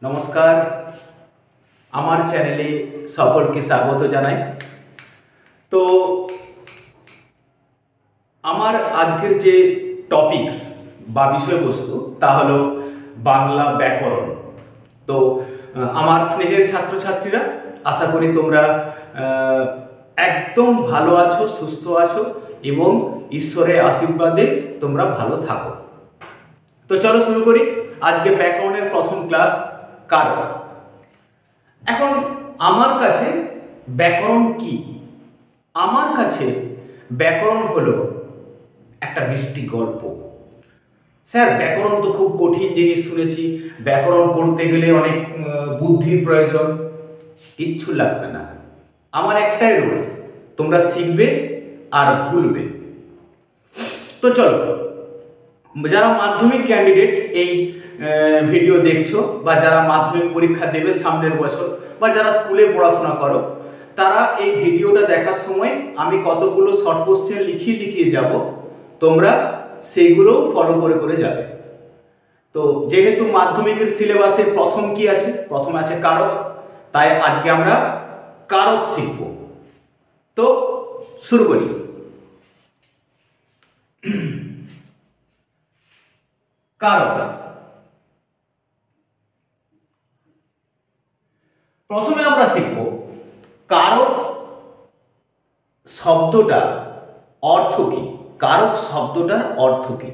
নমস্কার, আমার চ্যানেলে সকলকে স্বাগত জানাই। তো আমার আজকের যে টপিকস বা বিষয়বস্তু তা হলো বাংলা ব্যাকরণ। তো আমার স্নেহের ছাত্রছাত্রীরা, আশা করি তোমরা একদম ভালো আছো, সুস্থ আছো এবং ঈশ্বরের আশীর্বাদে তোমরা ভালো থাকো। তো চলো শুরু করি। আজকে ব্যাকরণের প্রথম ক্লাস, কারক। এখন আমার কাছে ব্যাকরণ কি? আমার কাছে ব্যাকরণ হলো একটা মিষ্টি গল্প। স্যার, ব্যাকরণ তো খুব কঠিন জিনিস শুনেছি, ব্যাকরণ করতে গেলে অনেক বুদ্ধির প্রয়োজন। কিচ্ছু লাগবে না, আমার একটাই রুলস, তোমরা শিখবে আর ভুলবে। তো চলো, যারা মাধ্যমিক ক্যান্ডিডেট এই ভিডিও দেখছো, বা যারা মাধ্যমিক পরীক্ষা দেবে সামনের বছর, বা যারা স্কুলে পড়াশোনা করো, তারা এই ভিডিওটা দেখার সময় আমি কতগুলো শর্ট কোশ্চেন লিখিয়ে যাব, তোমরা সেগুলো ফলো করে যাবে। তো যেহেতু মাধ্যমিকের সিলেবাসে প্রথম কি আছে? প্রথম আছে কারক, তাই আজকে আমরা কারক শিখব। তো শুরু করি। কারক, প্রথমে আমরা শিখব কারক শব্দটার অর্থ কি। কারক শব্দটার অর্থ কি?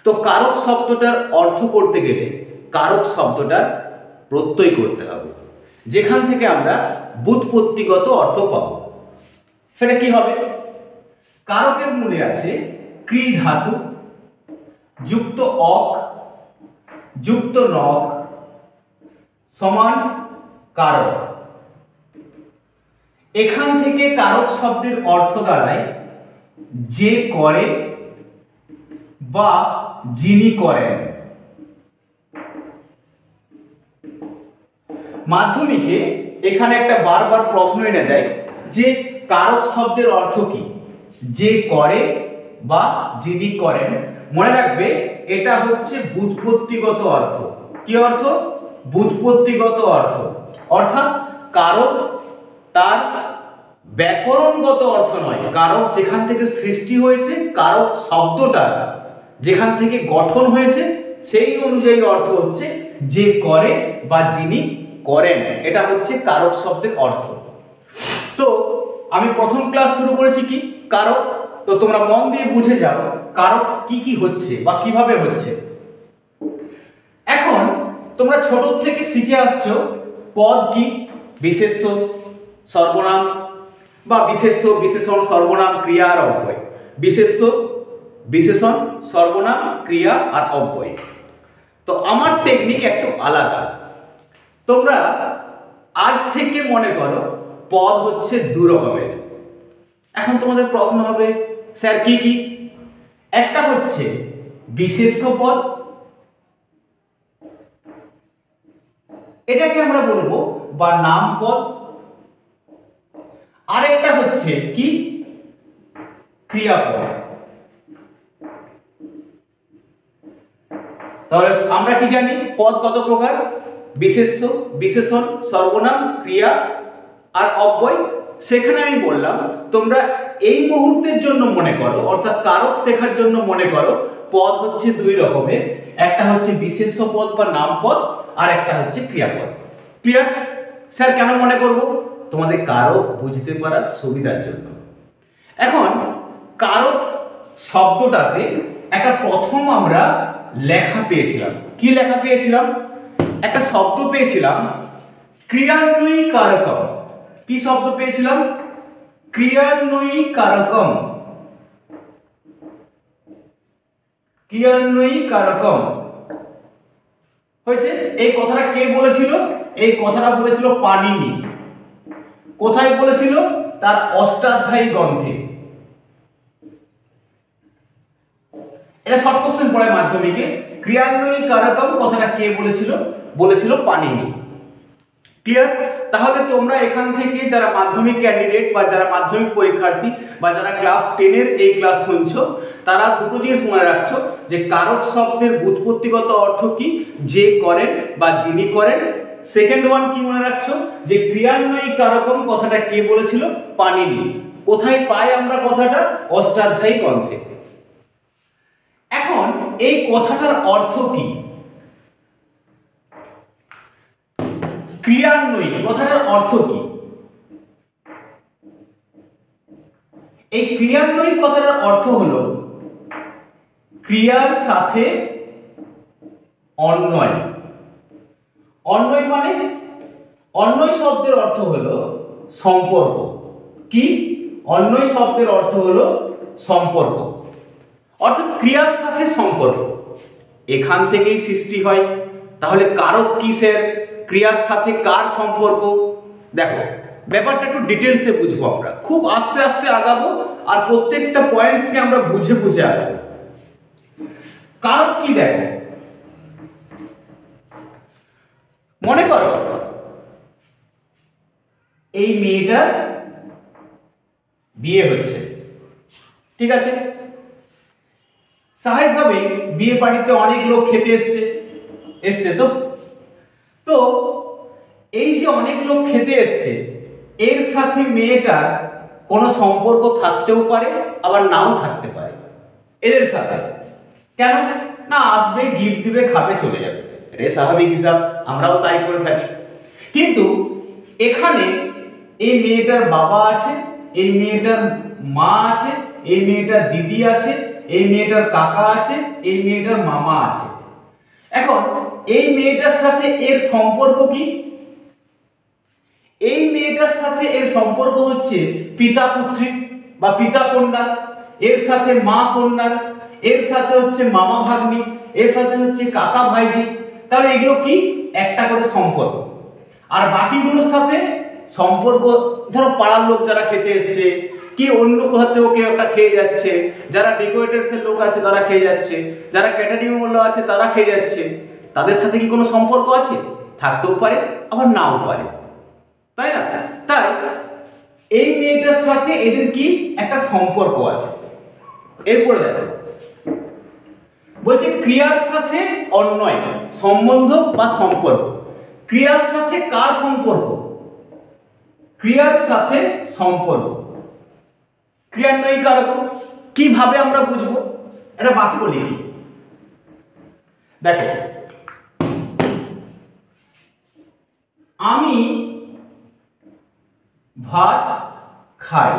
তো কারক শব্দটার অর্থ করতে গেলে কারক শব্দটার প্রত্যয় করতে হবে, যেখান থেকে আমরা ব্যুৎপত্তিগত অর্থ পাব। সেটা কি হবে? কারকের মূলে আছে ক্রি ধাতু যুক্ত অক যুক্ত নক সমান কারক। এখান থেকে কারক শব্দের অর্থ দাঁড়ায় যে করে বা যিনি করেন। মাধ্যমিকে এখানে একটা বারবার প্রশ্ন এনে দেয় যে কারক শব্দের অর্থ কি? যে করে বা যিনি করেন। মনে রাখবে, এটা হচ্ছে ব্যুৎপত্তিগত অর্থ। কি অর্থ? ব্যুৎপত্তিগত অর্থ। অর্থাৎ কারক তার ব্যাকরণগত অর্থ নয়। কারক যেখান থেকে সৃষ্টি হয়েছে, কারক শব্দটা যেখান থেকে গঠন হয়েছে, সেই অনুযায়ী অর্থ হচ্ছে যে করে বা যিনি করেন। এটা হচ্ছে কারক শব্দের অর্থ। তো আমি প্রথম ক্লাস শুরু করেছি কি? কারক। তো তোমরা মন দিয়ে বুঝে যাও কারক কি কি হচ্ছে বা কিভাবে হচ্ছে। এখন তোমরা ছোট থেকে শিখে আসছো পদ কি, বিশেষ্য, সর্বনাম, বা বিশেষ্য, বিশেষণ, সর্বনাম, ক্রিয়া আর অব্যয়। বিশেষ্য, বিশেষণ, সর্বনাম, ক্রিয়া আর অব্যয়। তো আমার টেকনিক একটু আলাদা। তোমরা আজ থেকে মনে করো পদ হচ্ছে দু রকমের। এখন তোমাদের প্রশ্ন হবে, স্যার কি কি? একটা হচ্ছে বিশেষ্য পদ, এটাকে আমরা বলবো বা নাম পদ। আরেকটা হচ্ছে কি? ক্রিয়াপদ। তাহলে আমরা কি জানি পদ কত প্রকার? বিশেষ্য, বিশেষণ, সর্বনাম, ক্রিয়া আর অব্যয়। সেখানে আমি বললাম তোমরা এই মুহূর্তের জন্য মনে করো, অর্থাৎ কারক শেখার জন্য মনে করো পদ হচ্ছে দুই রকমের। একটা হচ্ছে বিশেষ্য পদ বা নাম পদ, আর একটা হচ্ছে ক্রিয়াপদ। ক্লিয়ার? স্যার কেন মনে করব? তোমাদের কারক বুঝতে পারার সুবিধার জন্য। এখন কারক শব্দটাতে একটা প্রথম আমরা লেখা পেয়েছিলাম। কি লেখা পেয়েছিলাম? একটা শব্দ পেয়েছিলাম ক্রিয়ান্বয়ী কারকম। কি শব্দ পেয়েছিলাম? ক্রিয়ান্বয়ী কারকম। ক্রিয়ান্বয়ী কারকম হয়েছে। এই কথাটা কে বলেছিল? এই কথাটা বলেছিল পাণিনি। কোথায় বলেছিল? তার অষ্টাধ্যায়ী গ্রন্থে। এটা শর্ট কোশ্চেন পড়ে মাধ্যমিকে। ক্রিয়ান্বয়ী কারকম কথাটা কে বলেছিল? বলেছিল পাণিনি। ক্লিয়ার? তাহলে তোমরা এখান থেকে যারা মাধ্যমিক ক্যান্ডিডেট বা যারা মাধ্যমিক পরীক্ষার্থী বা যারা ক্লাস 10 এর এই ক্লাস শুনছো, তারা দুটো জিনিস মনে রাখছো যে কারক শব্দের ব্যুৎপত্তিগত অর্থ কি, যে করেন বা যিনি করেন। সেকেন্ড ওয়ান কি মনে রাখছো, যে ক্রিয়ান্বয়ী কারকম কথাটা কে বলেছিল, পাণিনি। কোথায় পাই আমরা কথাটা, অষ্টাধ্যায়ী গ্রন্থে। এখন এই কথাটার অর্থ কি, ক্রিয়ান্বয়ী কথাটার অর্থ কি? এই ক্রিয়ান্বয়ী কথাটার অর্থ হলো ক্রিয়ার সাথে অন্বয়। অন্বয় মানে, অন্বয় শব্দের অর্থ হলো সম্পর্ক। কি? অন্বয় শব্দের অর্থ হলো সম্পর্ক, অর্থাৎ ক্রিয়ার সাথে সম্পর্ক। এখান থেকেই সৃষ্টি হয়। তাহলে কারক কিসের, ক্রিয়ার সাথে কার সম্পর্ক? দেখো ব্যাপারটা একটু ডিটেলসে বুঝবো আমরা, খুব আস্তে আস্তে আগাবো আর প্রত্যেকটা পয়েন্টসকে আমরা বুঝে বুঝে আগাবো। কারক কি দেখো, মনে করো এই মেয়েটার বিয়ে হচ্ছে, ঠিক আছে? স্বাভাবিকভাবে বিয়ে বাড়িতে অনেক লোক খেতে এসছে তো এই যে অনেক লোক খেতে এসছে, এর সাথে মেয়েটার কোনো সম্পর্ক থাকতেও পারে আবার নাও থাকতে পারে এদের সাথে। কেন না, আসবে, গিফট দিবে, খাবে, চলে যাবে, এটা স্বাভাবিক হিসাব, আমরাও তাই করে থাকি। কিন্তু এখানে এই মেয়েটার বাবা আছে, এই মেয়েটার মা আছে, এই মেয়েটার দিদি আছে, এই মেয়েটার কাকা আছে, এই মেয়েটার মামা আছে। এখন এই মেয়েটার সাথে এর সম্পর্ক কি? এই মেয়েটার সাথে এর সম্পর্ক হচ্ছে পিতা পুত্রী বা পিতা কন্যা, এর সাথে মা কন্যার, এর সাথে হচ্ছে মামা ভাগ্নি, এর সাথে হচ্ছে কাকা ভাইজি। তাহলে এগুলো কি, একটা করে সম্পর্ক। আর বাকিগুলোর সাথে সম্পর্ক, ধরো পাড়ার লোক যারা খেতে এসছে, কি অন্য কোথা থেকে কেউ একটা খেয়ে যাচ্ছে, যারা ডেকোরেটার্সের লোক আছে তারা খেয়ে যাচ্ছে, যারা ক্যাটারিং ওয়ালা আছে তারা খেয়ে যাচ্ছে, তাদের সাথে কি কোনো সম্পর্ক আছে? থাকতেও পারে আবার নাও পারে, তাই না? তাই এই মেয়েটার সাথে এদের কি একটা সম্পর্ক আছে। এরপরে দেখো বলছে ক্রিয়ার সাথে অন্বয়, সম্বন্ধ বা সম্পর্ক। ক্রিয়ার সাথে কার সম্পর্ক? ক্রিয়ার সাথে সম্পর্ক। ক্রিয়ান্বয়ী কারক কিভাবে আমরা বুঝবো? একটা বাক্য লিখি। দেখো, আমি ভাত খাই,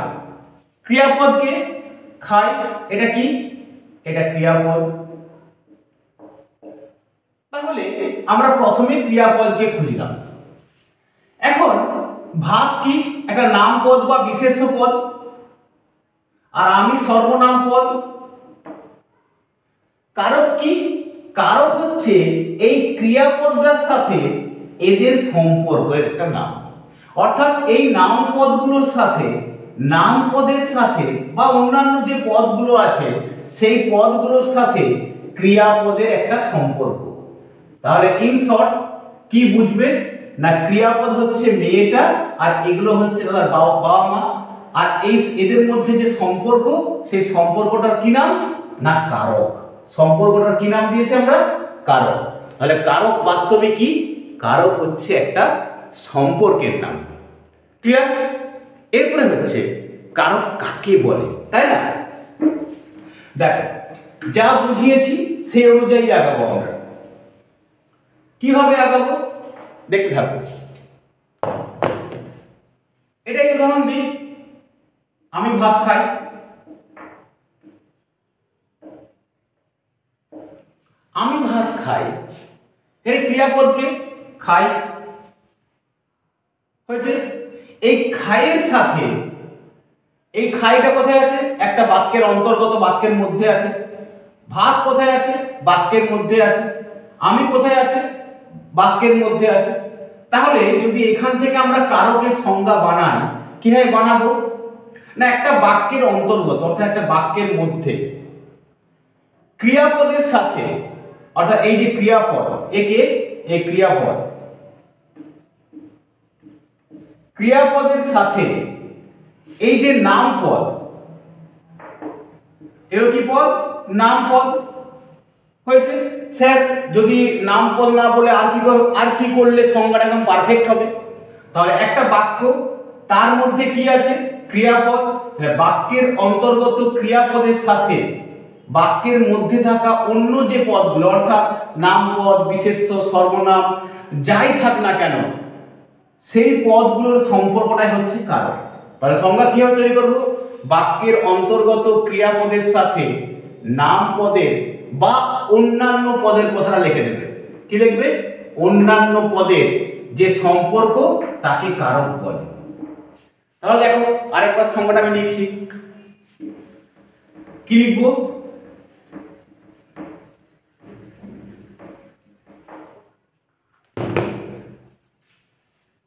ক্রিয়াপদকে খাই, এটা কি? এটা ক্রিয়াপদ। তাহলে আমরা প্রথমে ক্রিয়াপদকে খুঁজলাম। এখন ভাত কি? একটা নাম পদ বা বিশেষ্য পদ, আর আমি সর্বনাম পদ। কারক কি? কারক হচ্ছে এই ক্রিয়াপদটার সাথে এদের সম্পর্কের একটা নাম, অর্থাৎ এই নাম পদগুলোর সাথে, নাম পদের সাথে বা অন্যান্য যে পদগুলো আছে সেই পদগুলোর সাথে ক্রিয়াপদের একটা সম্পর্ক। তাহলে ইন শর্ট কি বুঝবে না, ক্রিয়াপদ হচ্ছে মেয়েটা আর এগুলো হচ্ছে তার বাবা মা, আর এই এদের মধ্যে যে সম্পর্ক, সেই সম্পর্কটার কি নাম না কারক। সম্পর্কটার কি নাম দিয়েছি আমরা? কারক। তাহলে কারক বাস্তবে কি? কারক হচ্ছে একটা সম্পর্কের নাম। ক্লিয়ার? এরপরে হচ্ছে কারক কাকে বলে, তাই না? দেখো যা বুঝিয়েছি সেই অনুযায়ী আগাবো আমরা। কিভাবে আগাবো দেখতে থাকো। এটাই উদাহরণ দিই, আমি ভাত খাই, আমি ভাত খাই, এর ক্রিয়াপদকে খাই হয়েছে। এই খাইয়ের সাথে, এই খাইটা কোথায় আছে? একটা বাক্যের অন্তর্গত, বাক্যের মধ্যে আছে। ভাত কোথায় আছে? বাক্যের মধ্যে আছে। আমি কোথায় আছে? বাক্যের মধ্যে আছে। তাহলে যদি এখান থেকে আমরা কারকের সংজ্ঞা বানাই, কিভাবে বানাবো না, একটা বাক্যের অন্তর্গত অর্থাৎ একটা বাক্যের মধ্যে ক্রিয়াপদের সাথে, অর্থাৎ এই যে ক্রিয়াপদ, একে এই ক্রিয়াপদ, ক্রিয়াপদের সাথে এই যে নাম পদ, এর কি পদ? নাম পদ হয়েছে। স্যার যদি নাম পদ না বলে আর কি করলে সংজ্ঞাটা একদম পারফেক্ট হবে? তাহলে একটা বাক্য, তার মধ্যে কি আছে? ক্রিয়াপদ। বাক্যের অন্তর্গত ক্রিয়াপদের সাথে বাক্যের মধ্যে থাকা অন্য যে পদগুলো, অর্থাৎ নাম পদ, বিশেষ্য, সর্বনাম, যাই থাক না কেন, সেই পদগুলোর সম্পর্কটাই হচ্ছে কারক। তাহলে সংজ্ঞা কিভাবে তৈরি করব? বাক্যের অন্তর্গত ক্রিয়াপদের সাথে নাম পদের বা অন্যান্য পদের কথাটা লিখে দেবে। কি লিখবে? অন্যান্য পদের যে সম্পর্ক তাকে কারক বলে। তাহলে দেখো আরেকবার সংজ্ঞাটা আমি লিখছি। কি লিখবো?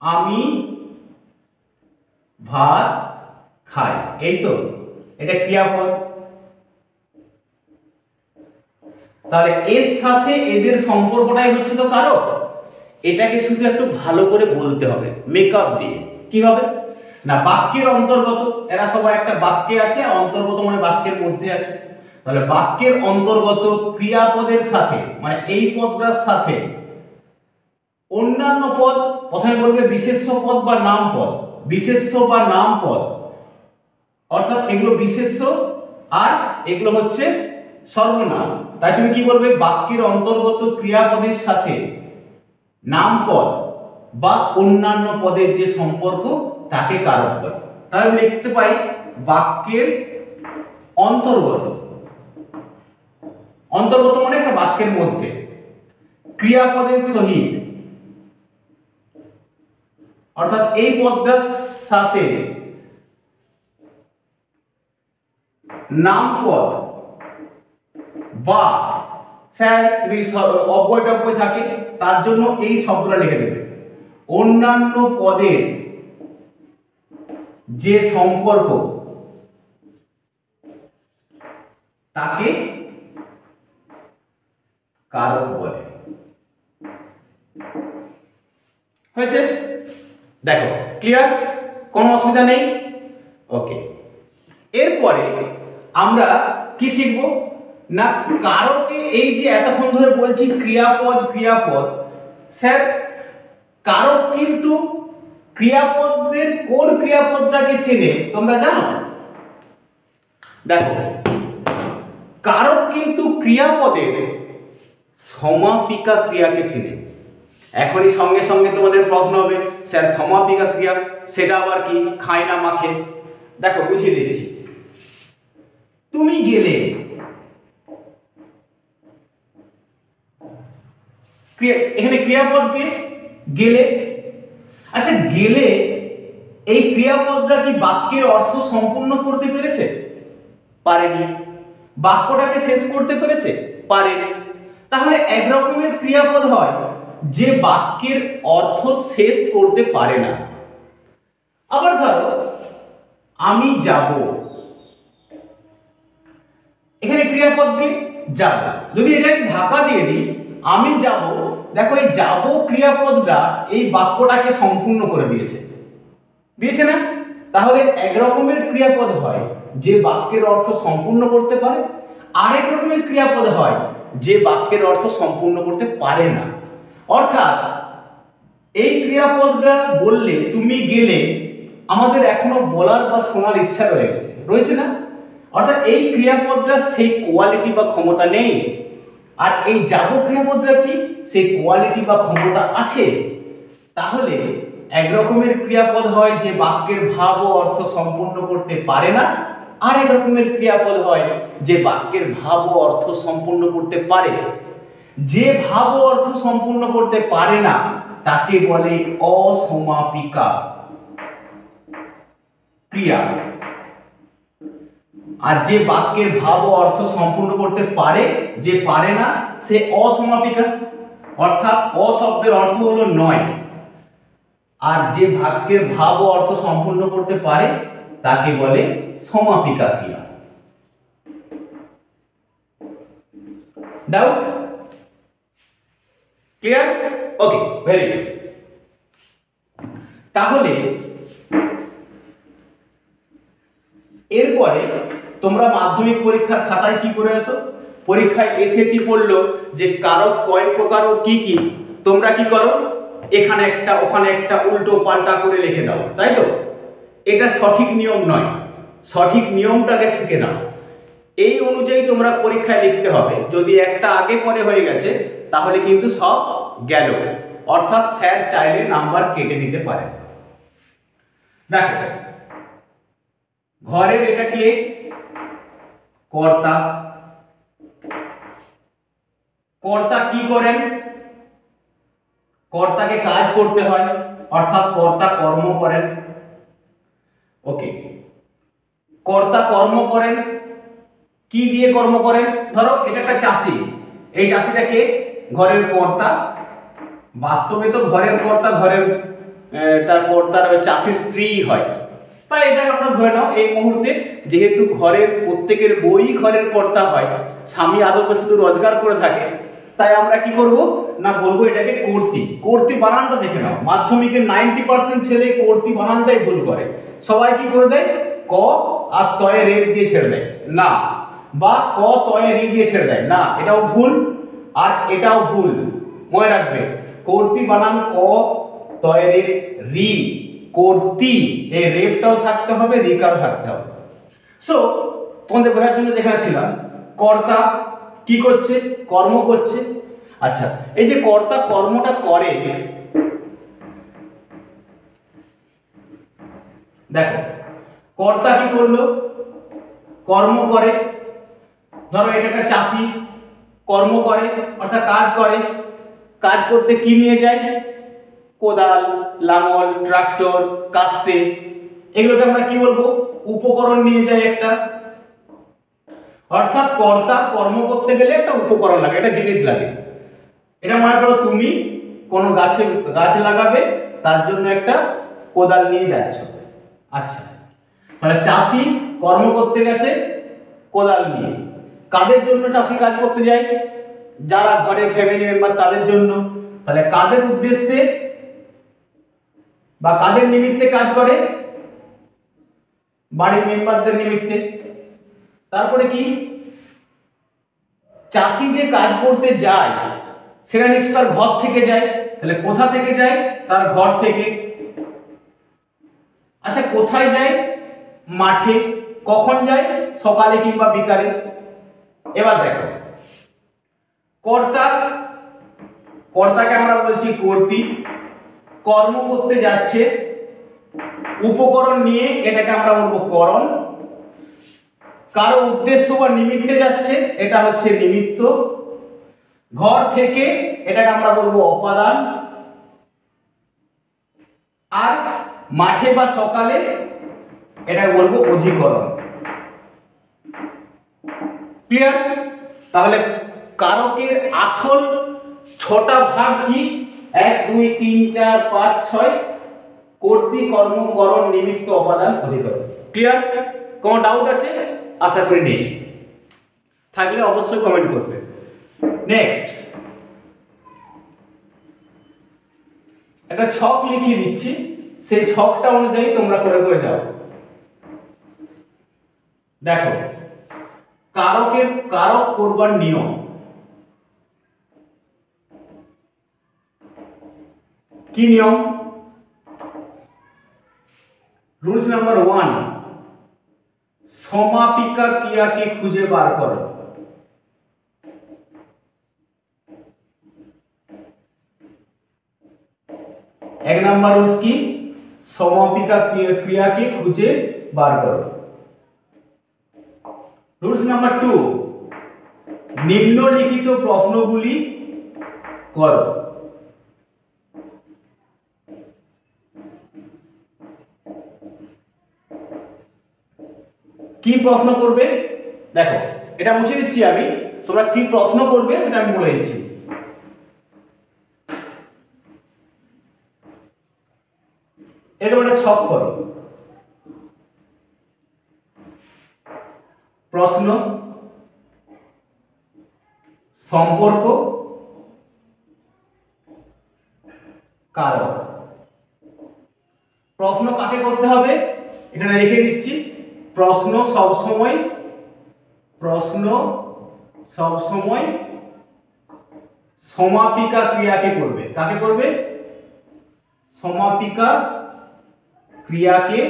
আমি ভাত খাই, এই তো, এটা ক্রিয়াপদ। তাহলে এর সাথে এদের সম্পর্কটাই হচ্ছে তো কারক। এটাকে শুধু একটু ভালো করে বলতে হবে মেকআপ দিয়ে। কিভাবে না, বাক্যের অন্তর্গত, এরা সবাই একটা বাক্যে আছে, অন্তর্গত মানে বাক্যের মধ্যে আছে। তাহলে বাক্যের অন্তর্গত ক্রিয়াপদের সাথে, মানে এই পদটার সাথে অন্যান্য পদ, প্রথমে বলবে বিশেষ্য পদ বা নাম পদ। বিশেষ্য বা নাম পদ, অর্থাৎ এগুলো বিশেষ্য আর এগুলো হচ্ছে সর্বনাম। তাই তুমি কি বলবে? বাক্যের অন্তর্গত ক্রিয়াপদের সাথে নাম পদ বা অন্যান্য পদের যে সম্পর্ক তাকে কারক বলে। তাহলে লিখতে পাই বাক্যের অন্তর্গত, অন্তর্গত মানে একটা বাক্যের মধ্যে ক্রিয়াপদের সহিত, অর্থাৎ এই পদটার সাথে নাম পদ বা, স্যার যদি অব্যয় টব্যয় থাকে তার জন্য এই শব্দটা লিখে দেবে, অন্যান্য পদের যে সম্পর্ক তাকে কারক বলে। হয়েছে? দেখো ক্লিয়ার? কোনো অসুবিধা নেই? ওকে। এরপরে আমরা কি শিখব না, কারকে এই যে এতক্ষণ ধরে বলছি ক্রিয়াপদ ক্রিয়াপদ, স্যার কারক কিন্তু ক্রিয়াপদের কোন ক্রিয়াপদটাকে চেনে তোমরা জানো? দেখো কারক কিন্তু ক্রিয়াপদের সমাপিকা ক্রিয়াকে চেনে। এখনই সঙ্গে সঙ্গে তোমাদের প্রশ্ন হবে, স্যার সমাপিকা ক্রিয়া সেটা আবার কি? খায় না মাখে। দেখো বুঝিয়ে দিচ্ছি। তুমি গেলে, এখানে ক্রিয়াপদকে গেলে। আচ্ছা গেলে এই ক্রিয়াপদটা কি বাক্যের অর্থ সম্পূর্ণ করতে পেরেছে? পারেনি। বাক্যটাকে শেষ করতে পেরেছে? পারেনি। তাহলে এক রকমের ক্রিয়াপদ হয় যে বাক্যের অর্থ শেষ করতে পারে না। আবার ধরো আমি যাব, এখানে ক্রিয়াপদকে যাব, যদি এটাকে ঢাকা দিয়ে দিই আমি যাব, দেখো এই যাব ক্রিয়াপদটা এই বাক্যটাকে সম্পূর্ণ করে দিয়েছে, দিয়েছে না? তাহলে এক রকমের ক্রিয়াপদ হয় যে বাক্যের অর্থ সম্পূর্ণ করতে পারে, আরেক রকমের ক্রিয়াপদ হয় যে বাক্যের অর্থ সম্পূর্ণ করতে পারে না। অর্থাৎ এই ক্রিয়াপদটা বললে তুমি গেলে আমাদের এখনো বলার বা শোনার ইচ্ছা রয়েছে না? অর্থাৎ এই ক্রিয়াপদটা সেই কোয়ালিটি বা ক্ষমতা নেই, আর এই যাব ক্রিয়াপদটা কি? সেই কোয়ালিটি বা ক্ষমতা আছে। তাহলে এক রকমের ক্রিয়াপদ হয় যে বাক্যের ভাব ও অর্থ সম্পূর্ণ করতে পারে না, আর এক রকমের ক্রিয়াপদ হয় যে বাক্যের ভাব ও অর্থ সম্পূর্ণ করতে পারে। যে ভাব ও অর্থ সম্পূর্ণ করতে পারে না তাকে বলে অসমাপিকা ক্রিয়া, আর যে বাক্যের ভাব ও অর্থ সম্পূর্ণ করতে পারে, যে পারে না সে অসমাপিকা, অর্থাৎ অ শব্দের অর্থ হলো নয়, আর যে বাক্যের ভাব ও অর্থ সম্পূর্ণ করতে পারে তাকে বলে সমাপিকা ক্রিয়া। ডাউট? ক্লিয়ার? ওকে, ভেরি গুড। তাহলে এরপরে তোমরা মাধ্যমিক পরীক্ষার খাতায় কি করে আসো, পরীক্ষায় এসএটি পড়লো যে কারক কয় প্রকার ও কি কি, তোমরা কি করো এখানে একটা ওখানে একটা উল্টো পাল্টা করে লিখে দাও, তাই তো? এটা সঠিক নিয়ম নয়, সঠিক নিয়মটাকে শিখে নাও। এই অনুযায়ী তোমরা পরীক্ষায় লিখতে হবে। যদি একটা আগে পরে হয়ে গেছে তাহলে কিন্তু সব গেল, অর্থাৎ স্যার চাইলে নাম্বার কেটে নিতে পারে। দেখো ঘরের এটা কে, কর্তা। কর্তা কি করেন, কর্তাকে কাজ করতে হয়, অর্থাৎ কর্তা কর্ম করেন। ওকে, কর্তা কর্ম করেন, কি দিয়ে কর্ম করেন? ধরো এটা একটা চাষি, এই চাষিটাকে ঘরের কর্তা, বাস্তবে তো ঘরের কর্তা ঘরের তার কর্তার চাষির স্ত্রী হয়, তাই এটা আমরা ধরে নাও এই মুহূর্তে যেহেতু ঘরের প্রত্যেকের বই ঘরের কর্তা হয়, স্বামী আদপে শুধু রোজগার করে থাকে, তাই আমরা কি করব না বলবো এটাকে কর্তি। কর্তি বানানটা দেখে নাও, মাধ্যমিকের 90% ছেলে কর্তি বানানটাই ভুল করে। সবাই কি করে দেয়, ক আর তয়ে রেপ দিয়ে ছেড়ে দেয় না, বা ক তয়ে রি দিয়ে ছেড়ে দেয় না, এটাও ভুল আর এটাও ভুল। মনে রাখবে কর্তি বানান ক তয়ে রি, কর্তি, এই রেপটাও থাকতে হবে রিকারও থাকতে হবে। সো তোমাদের বোঝার জন্য দেখাচ্ছিলাম কর্তা কি করছে, কর্ম করছে। আচ্ছা, এই যে কর্তা কর্মটা করে, দেখো কর্তা কি করলো, কর্ম করে। ধরো এটা একটা চাষি কর্ম করে অর্থাৎ কাজ করে, কাজ করতে কি নিয়ে যায়, কোদাল, লাঙল, ট্রাক্টর, কাস্তে, এগুলোকে আমরা কি বলবো, উপকরণ নিয়ে যায় একটা। অর্থাৎ কর্তা কর্ম করতে গেলে একটা উপকরণ লাগে, একটা জিনিস লাগে। এটা মনে করো তুমি কোনো গাছ লাগাবে, তার জন্য একটা কোদাল নিয়ে যাচ্ছ। আচ্ছা, তাহলে চাষি কর্ম করতে গেছে কোদাল নিয়ে, কাদের জন্য চাষি কাজ করতে যায়, যারা ঘরের ফ্যামিলি মেম্বার তাদের জন্য। তাহলে কাদের উদ্দেশ্যে বা কাদের নিমিত্তে কাজ করে, বাড়ির মেম্বারদের নিমিত্তে। তারপরে কি, চাষি যে কাজ করতে যায় সেটা নিশ্চয় তার ঘর থেকে যায়, তাহলে কোথা থেকে যায়, তার ঘর থেকে। আচ্ছা কোথায় যায়, মাঠে। কখন যায়, সকালে কিংবা বিকালে। এবার দেখো কর্তা, কর্তাকে আমরা বলছি কর্তি, কর্ম করতে যাচ্ছে, উপকরণ নিয়ে এটাকে আমরা বলবো করণ, কারো উদ্দেশ্য বা নিমিত্তে যাচ্ছে এটা হচ্ছে নিমিত্ত, ঘর থেকে এটাকে আমরা বলবো অপাদান, আর মাঠে বা সকালে এটাকে বলবো অধিকরণ। ক্লিয়ার? তাহলে কারকের আসল 6টা ভাগ কি, 1 2 3 4 5 6, কর্তৃ, কর্ম, করণ, নিমিত্ত, অপাদান, অধিকরণ। ক্লিয়ার? কোনো ডাউট আছে? আশা করি নেই, থাকলে অবশ্যই কমেন্ট করবে। নেক্সট একটা ছক লিখিয়ে দিচ্ছি, সেই ছকটা অনুযায়ী তোমরা করে করে যাও। দেখো কারকের কারক করবার নিয়ম, কি নিয়ম? রুলস নাম্বার 1, সমাপিকা ক্রিয়াকে খুঁজে বার করো। এক নাম্বার রুলস কি, সমাপিকা ক্রিয়াকে খুঁজে বার করো। রুলস নাম্বার 2, নিম্নলিখিত প্রশ্নগুলি করো। কি প্রশ্ন করবে, দেখো এটা মুছে দিচ্ছি আমি, তোমরা কি প্রশ্ন করবে সেটা আমি বলে দিচ্ছি। এরকম একটা ছক করো, প্রশ্ন, সম্পর্ক, কারক। প্রশ্ন কাকে করতে হবে এখানে লিখে দিচ্ছি, প্রশ্ন সবসময় সমাপিকা ক্রিয়াকে করবে। কাকে করবে? সমাপিকা ক্রিয়াকে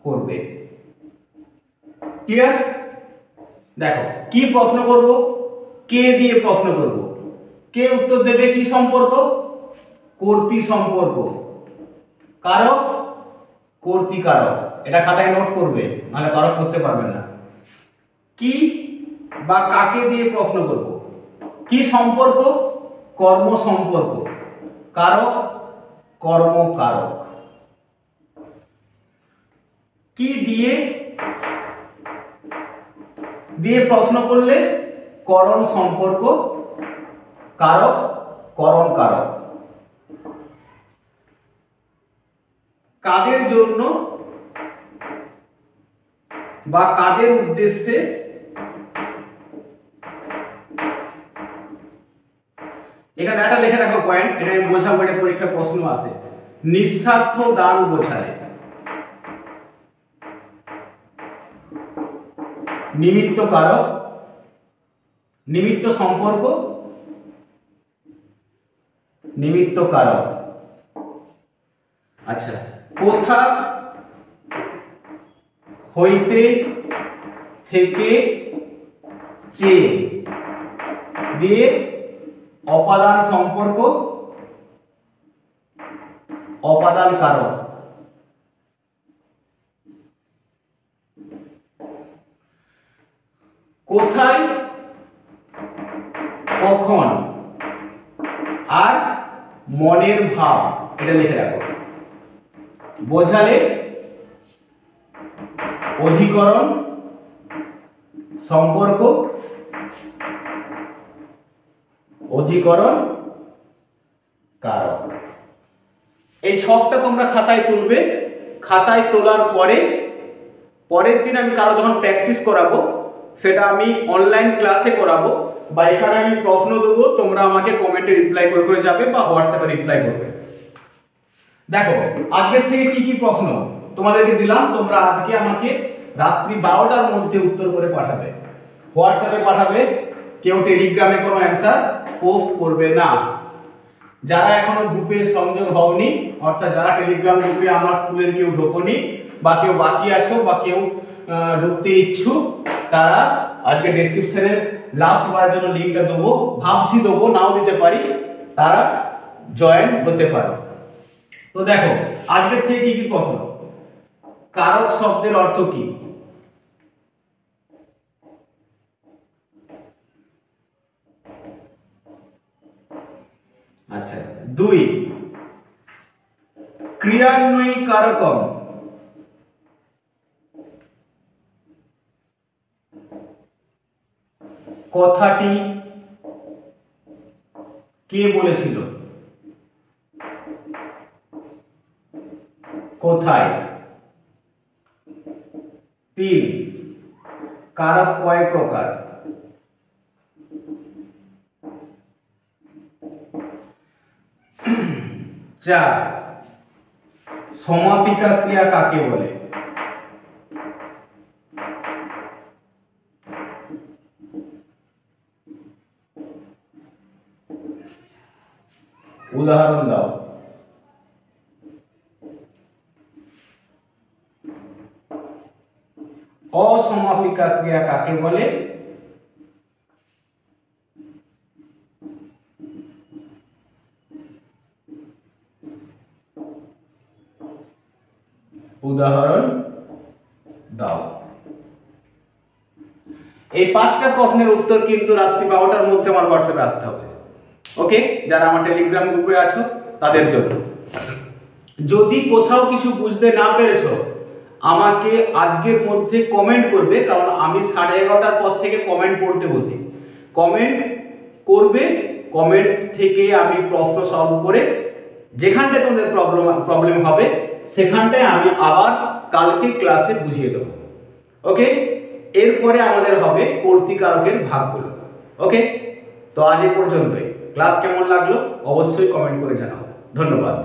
করবে। ক্লিয়ার? দেখো কি প্রশ্ন করব, কে দিয়ে প্রশ্ন করব, কে উত্তর দেবে? কি সম্পর্ক? কর্তৃ সম্পর্ক। কারক কর্তৃকারক, এটা খাতায় নোট করবে, নাহলে কারক করতে পারবেন না। কি বা কাকে দিয়ে প্রশ্ন করব? কি সম্পর্ক? কর্ম সম্পর্ক। কারক কর্মকারক। কি দিয়ে প্রশ্ন করলে? করণ সম্পর্ক, কারক করণ কারক। কাদের জন্য বা কাদের উদ্দেশ্যে? এখানে একটা লিখে রাখো পয়েন্ট, এটা আমি বোঝাবো, এটা পরীক্ষায় প্রশ্ন আসে। নিঃস্বার্থ দান বোঝায়। নিমিত্ত কারক, নিমিত্ত সম্পর্ক, নিমিত্ত কারক। আচ্ছা, কোথা হইতে থেকে চেয়ে দিয়ে অপাদান সম্পর্ক, অপাদান কারক। কোথায়, কখন আর মনের ভাব, এটা লিখে রাখো। বোঝালে অধিকরণ সম্পর্ক, অধিকরণ কারক। এই ছকটা তোমরা খাতায় তুলবে। খাতায় তোলার পরের দিন আমি কারো যখন প্র্যাকটিস করাবো, সেটা আমি অনলাইন ক্লাসে করাবো, বা এখানে আমি প্রশ্ন দেবো, তোমরা আমাকে কমেন্টে রিপ্লাই করে যাবে বা হোয়াটসঅ্যাপে রিপ্লাই করবে। দেখো আজকের থেকে কি কি প্রশ্ন তোমাদেরকে দিলাম, তোমরা আজকে আমাকে রাত্রি 12টার মধ্যে উত্তর করে পাঠাবে। হোয়াটসঅ্যাপে পাঠাবে, কেউ টেলিগ্রামে কোনো অ্যান্সার পোস্ট করবে না। যারা এখনো গ্রুপে সংযোগ হওনি, অর্থাৎ যারা টেলিগ্রাম গ্রুপে আমার স্কুলের কেউ ঢোকনি, বা কেউ বাকি আছো, বা কেউ ঢুকতে ইচ্ছুক, তারা আজকে ডেসক্রিপশনের লাস্ট বারের জন্য লিঙ্কটা দেবো, ভাবছি দেবো, নাও দিতে পারি, তারা জয়েন হতে পারে। তো দেখো আজকের থেকে কি কি প্রশ্ন। কারক শব্দের অর্থ কি? আচ্ছা, 2 ক্রিয়ান্বয়ী কারকম। কথাটি কে বলেছিল? কোথায়? 3 কারক কয় প্রকার? 4 সমাপিকা ক্রিয়া কাকে বলে? উদাহরণ দাও। অসমাপিকা ক্রিয়া কাকে বলে? উদাহরণ দাও। এই 5টা প্রশ্নের উত্তর কিন্তু রাত্রি 12টার মধ্যে আমার হোয়াটসঅ্যাপে আসতে হবে। ওকে, যারা আমার টেলিগ্রাম গ্রুপে আছো তাদের জন্য। যদি কোথাও কিছু বুঝতে না পেরেছো, আমাকে আজকের মধ্যে কমেন্ট করবে, কারণ আমি 11:30টার পর থেকে কমেন্ট পড়তে বসি। কমেন্ট করবে, কমেন্ট থেকে আমি প্রশ্ন সলভ করে যেখানটায় তোমাদের প্রবলেম হবে সেখানটায় আমি আবার কালকে ক্লাসে বুঝিয়ে দেবো। ওকে, এরপরে আমাদের হবে কর্তৃকারকের ভাগগুলো। ওকে, তো আজ এই পর্যন্তই। ক্লাস কেমন লাগলো অবশ্যই কমেন্ট করে জানাও। ধন্যবাদ।